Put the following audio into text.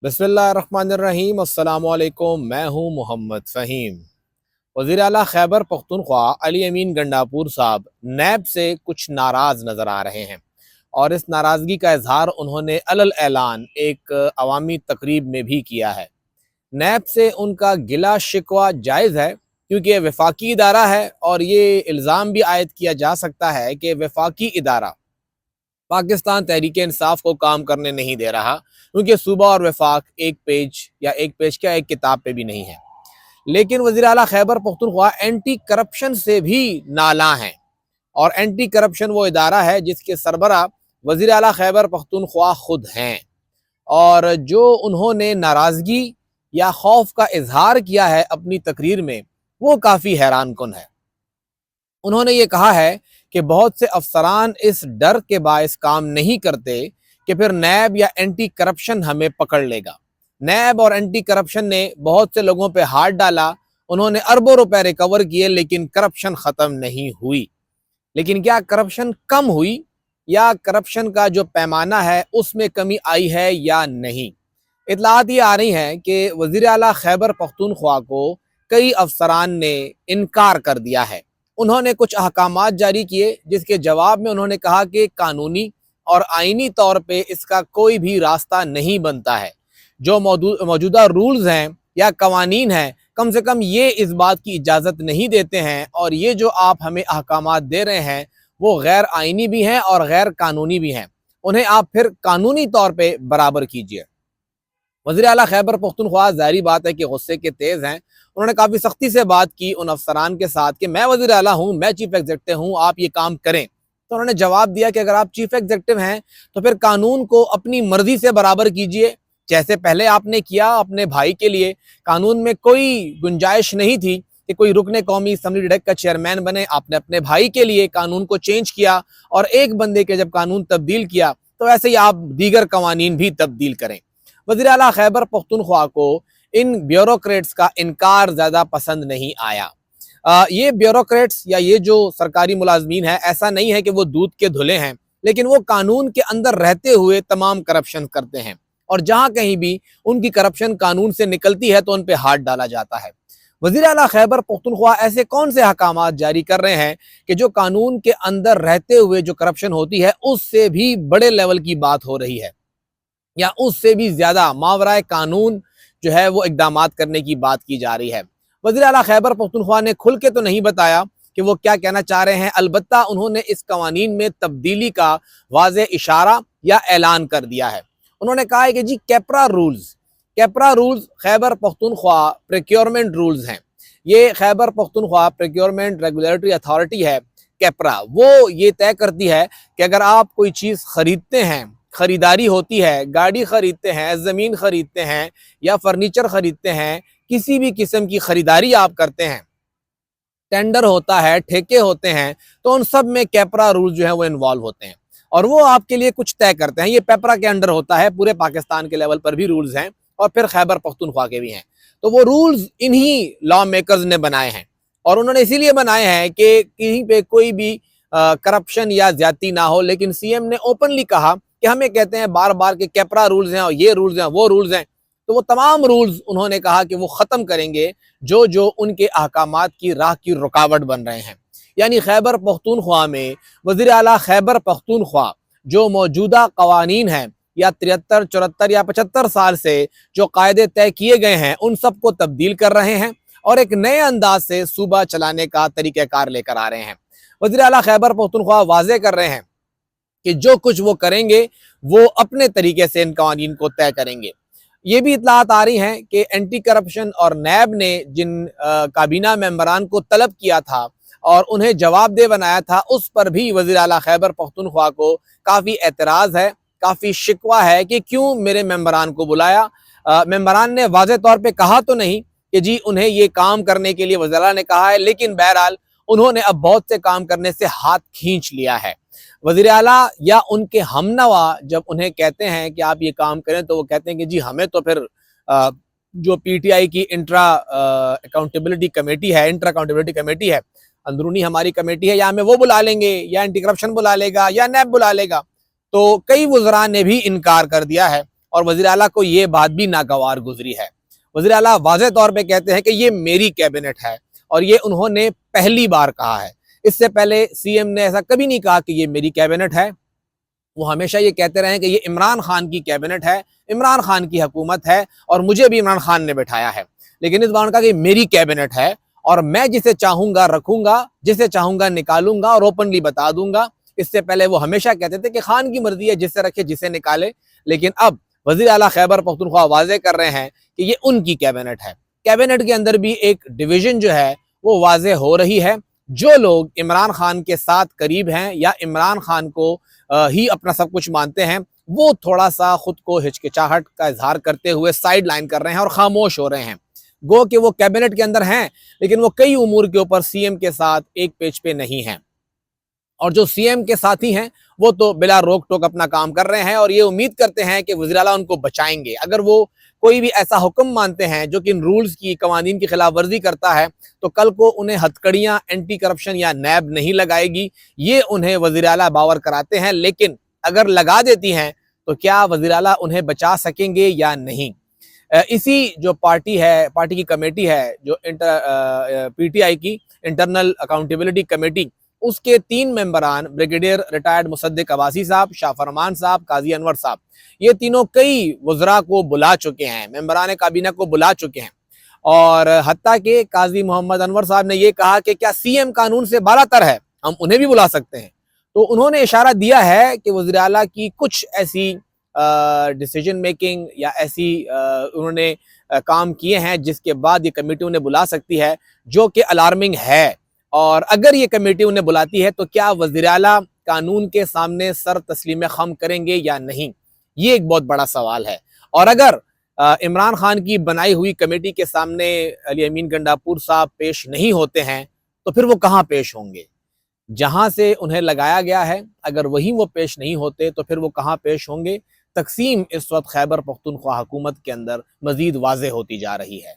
बिस्मिल्लाहिर्रहमानिर्रहीम। अस्सलामुअलैकुम। मैं हूँ मोहम्मद फ़हीम। वज़ीर आला खैबर पख्तूनख्वा अली अमीन गंडापुर साहब नैब से कुछ नाराज़ नज़र आ रहे हैं और इस नाराज़गी का इजहार उन्होंने अलल ऐलान एक अवामी तकरीब में भी किया है। नैब से उनका गिला शिकवा जायज़ है क्योंकि ये वफाकी इदारा है और ये इल्ज़ाम भी आयद किया जा सकता है कि वफाकी इदारा पाकिस्तान तहरीक इंसाफ को काम करने नहीं दे रहा क्योंकि सूबा और वफाक एक पेज क्या एक किताब पे भी नहीं है। लेकिन वज़ीर आला खैबर पख्तूनख्वा एंटी करप्शन से भी नाला हैं और एंटी करप्शन वो इदारा है जिसके सरबरा वज़ीर आला खैबर पख्तूनख्वा खुद हैं। और जो उन्होंने नाराज़गी या खौफ का इजहार किया है अपनी तकरीर में वो काफ़ी हैरान कुन है। उन्होंने ये कहा है कि बहुत से अफसरान इस डर के बायस काम नहीं करते कि फिर नैब या एंटी करप्शन हमें पकड़ लेगा। नैब और एंटी करप्शन ने बहुत से लोगों पे हाथ डाला, उन्होंने अरबों रुपए रिकवर किए लेकिन करप्शन ख़त्म नहीं हुई। लेकिन क्या करप्शन कम हुई या करप्शन का जो पैमाना है उसमें कमी आई है या नहीं? इतलात ये आ रही हैं कि वज़ीर आला खैबर पख्तूनख्वा को कई अफसरान ने इनकार कर दिया है। उन्होंने कुछ अहकामात जारी किए जिसके जवाब में उन्होंने कहा कि कानूनी और आईनी तौर पे इसका कोई भी रास्ता नहीं बनता है। जो मौजूदा रूल्स हैं या कवानीन हैं कम से कम ये इस बात की इजाज़त नहीं देते हैं और ये जो आप हमें अहकामात दे रहे हैं वो गैर आईनी भी हैं और गैर कानूनी भी हैं, उन्हें आप फिर कानूनी तौर पे बराबर कीजिए। वज़ीर आला खैबर पख्तूनख्वा ज़ाहिरी बात है कि गुस्से के तेज़ हैं। उन्होंने काफ़ी सख्ती से बात की उन अफसरान के साथ कि मैं वज़ीर आला हूँ, मैं चीफ एग्जीक्यूटिव हूँ, आप ये काम करें। तो उन्होंने जवाब दिया कि अगर आप चीफ एग्जीक्यूटिव हैं तो फिर कानून को अपनी मर्जी से बराबर कीजिए, जैसे पहले आपने किया अपने भाई के लिए। कानून में कोई गुंजाइश नहीं थी कि कोई रुकने कौमी असम्बली डेस्क का चेयरमैन बने, आपने अपने भाई के लिए कानून को चेंज किया और एक बंदे के जब कानून तब्दील किया तो ऐसे ही आप दीगर कवानीन भी तब्दील करें। वज़ीर आला खैबर पख्तूनख्वा को इन ब्यूरोक्रेट्स का इनकार ज़्यादा पसंद नहीं आया। ये ब्यूरोक्रेट्स या ये जो सरकारी मुलाजमीन है ऐसा नहीं है कि वो दूध के धुले हैं, लेकिन वो कानून के अंदर रहते हुए तमाम करप्शन करते हैं और जहाँ कहीं भी उनकी करप्शन कानून से निकलती है तो उन पर हाथ डाला जाता है। वज़ीर आला खैबर पख्तूनख्वा ऐसे कौन से अहकामात जारी कर रहे हैं कि जो कानून के अंदर रहते हुए जो करप्शन होती है उससे भी बड़े लेवल की बात हो रही है या उससे भी ज्यादा मावराए कानून जो है वो इकदामात करने की बात की जा रही है। वज़ीर आला खैबर पख्तूनख्वा ने खुल के तो नहीं बताया कि वो क्या कहना चाह रहे हैं, अलबत्ता उन्होंने इस कवानीन में तब्दीली का वाज़े इशारा या ऐलान कर दिया है। उन्होंने कहा है कि जी KPRA rules Khyber Pakhtunkhwa procurement rules हैं। ये Khyber Pakhtunkhwa procurement regulatory authority है। कैपरा वो ये तय करती है कि अगर आप कोई चीज़ खरीदते हैं, खरीदारी होती है, गाड़ी खरीदते हैं, ज़मीन खरीदते हैं या फर्नीचर खरीदते हैं, किसी भी किस्म की खरीदारी आप करते हैं, टेंडर होता है, ठेके होते हैं, तो उन सब में कैपरा रूल जो है वो इन्वॉल्व होते हैं और वो आपके लिए कुछ तय करते हैं। ये पेपरा के अंडर होता है, पूरे पाकिस्तान के लेवल पर भी रूल्स हैं और फिर खैबर पख्तूनख्वा के भी हैं। तो वो रूल्स इन्हीं लॉ मेकर्स ने बनाए हैं और उन्होंने इसीलिए बनाए हैं कि कहीं पे कोई भी करप्शन या ज्यादती ना हो। लेकिन सीएम ने ओपनली कहा कि हमें कहते हैं बार बार कि कैपरा रूल्स हैं और ये रूल्स हैं वो रूल्स हैं, तो वो तमाम रूल्स उन्होंने कहा कि वो ख़त्म करेंगे जो जो उनके अहकामात की राह की रुकावट बन रहे हैं। यानी खैबर पख्तूनख्वा में वज़ीर आला खैबर पख्तूनख्वा जो मौजूदा कवानीन हैं या 73, 74 या 75 साल से जो कायदे तय किए गए हैं उन सब को तब्दील कर रहे हैं और एक नए अंदाज से सूबा चलाने का तरीक़ाकार लेकर आ रहे हैं। वज़ीर आला खैबर पख्तूनख्वा वाज़े कर रहे हैं कि जो कुछ वो करेंगे वो अपने तरीके से इन कवानीन को तय करेंगे। ये भी इतलात आ रही हैं कि एंटी करप्शन और नैब ने जिन काबीना मेंबरान को तलब किया था और उन्हें जवाबदेह बनाया था उस पर भी वज़ीर आला खैबर पख्तूनख्वा को काफ़ी एतराज़ है, काफ़ी शिकवा है कि क्यों मेरे मेंबरान को बुलाया। मेंबरान ने वाज़ेह तौर पे कहा तो नहीं कि जी उन्हें ये काम करने के लिए वज़ीर आला ने कहा है, लेकिन बहरहाल उन्होंने अब बहुत से काम करने से हाथ खींच लिया है। वज़ीर आला या उनके हमनवा जब उन्हें कहते हैं कि आप ये काम करें तो वो कहते हैं कि जी हमें तो फिर जो पीटीआई की इंट्रा अकाउंटेबिलिटी कमेटी है, अंदरूनी हमारी कमेटी है, या हमें वो बुला लेंगे या एंटी करप्शन बुला लेगा या नैब बुला लेगा। तो कई वज़रा ने भी इनकार कर दिया है اور وزیر اعلیٰ کو یہ بات بھی ناگوار گزری ہے۔ وزیر اعلیٰ واضح طور پہ کہتے ہیں کہ یہ میری کیبنٹ ہے، اور یہ انہوں نے پہلی بار کہا ہے۔ اس سے پہلے سی ایم نے ایسا کبھی نہیں کہا کہ یہ میری کیبنٹ ہے۔ وہ ہمیشہ یہ کہتے رہے ہیں کہ یہ عمران خان کی کیبنٹ ہے، عمران خان کی حکومت ہے، اور مجھے بھی عمران خان نے بٹھایا ہے۔ لیکن اس بار انہوں نے کہا کہ میری کیبنٹ ہے، اور میں جسے چاہوں گا رکھوں گا، جسے چاہوں گا نکالوں گا، اور اوپنلی بتا دوں گا۔ اس سے پہلے وہ ہمیشہ کہتے تھے کہ خان کی مرضی ہے، جسے رکھے جسے نکالے، لیکن اب وزیر اعلیٰ خیبر پختونخوا واضح کر رہے ہیں کہ یہ ان کی کیبنٹ ہے۔ کیبنٹ کے اندر بھی ایک ڈویژن جو ہے وہ واضح ہو رہی ہے۔ جو لوگ عمران خان کے ساتھ قریب ہیں یا عمران خان کو ہی اپنا سب کچھ مانتے ہیں، وہ تھوڑا سا خود کو ہچکچاہٹ کا اظہار کرتے ہوئے سائیڈ لائن کر رہے ہیں اور خاموش ہو رہے ہیں۔ گو کہ وہ کیبنٹ کے اندر ہیں، لیکن وہ کئی امور کے اوپر سی ایم کے ساتھ ایک پیج پہ نہیں ہیں، اور جو سی ایم کے ساتھی ہیں وہ تو بلا روک ٹوک اپنا کام کر رہے ہیں، اور یہ امید کرتے ہیں کہ وزیر اعلیٰ ان کو بچائیں گے۔ اگر وہ کوئی بھی ایسا حکم مانتے ہیں جو کہ ان رولز کی، قوانین کی خلاف ورزی کرتا ہے، تو کل کو انہیں ہتھکڑیاں اینٹی کرپشن یا نیب نہیں لگائے گی، یہ انہیں وزیر اعلیٰ باور کراتے ہیں۔ لیکن اگر لگا دیتی ہیں تو کیا وزیر اعلیٰ انہیں بچا سکیں گے یا نہیں؟ اسی جو پارٹی ہے، پارٹی کی کمیٹی ہے جو پی ٹی آئی کی انٹرنل اکاؤنٹیبلٹی کمیٹی، اس کے 3 ممبران بریگیڈیئر ریٹائرڈ مصدق عباسی صاحب، شاہ فرمان صاحب، قاضی انور صاحب، یہ تینوں کئی وزراء کو بلا چکے ہیں، ممبران کابینہ کو بلا چکے ہیں، اور حتیٰ کہ قاضی محمد انور صاحب نے یہ کہا کہ کیا سی ایم قانون سے بالا تر ہے، ہم انہیں بھی بلا سکتے ہیں۔ تو انہوں نے اشارہ دیا ہے کہ وزیر اعلیٰ کی کچھ ایسی ڈیسیجن میکنگ یا ایسی انہوں نے کام کیے ہیں جس کے بعد یہ کمیٹی انہیں بلا سکتی ہے، جو کہ الارمنگ ہے۔ اور اگر یہ کمیٹی انہیں بلاتی ہے تو کیا وزیر اعلیٰ قانون کے سامنے سر تسلیم خم کریں گے یا نہیں، یہ ایک بہت بڑا سوال ہے۔ اور اگر عمران خان کی بنائی ہوئی کمیٹی کے سامنے علی امین گنڈاپور صاحب پیش نہیں ہوتے ہیں تو پھر وہ کہاں پیش ہوں گے؟ جہاں سے انہیں لگایا گیا ہے، اگر وہیں وہ پیش نہیں ہوتے تو پھر وہ کہاں پیش ہوں گے؟ تقسیم اس وقت خیبر پختونخوا حکومت کے اندر مزید واضح ہوتی جا رہی ہے۔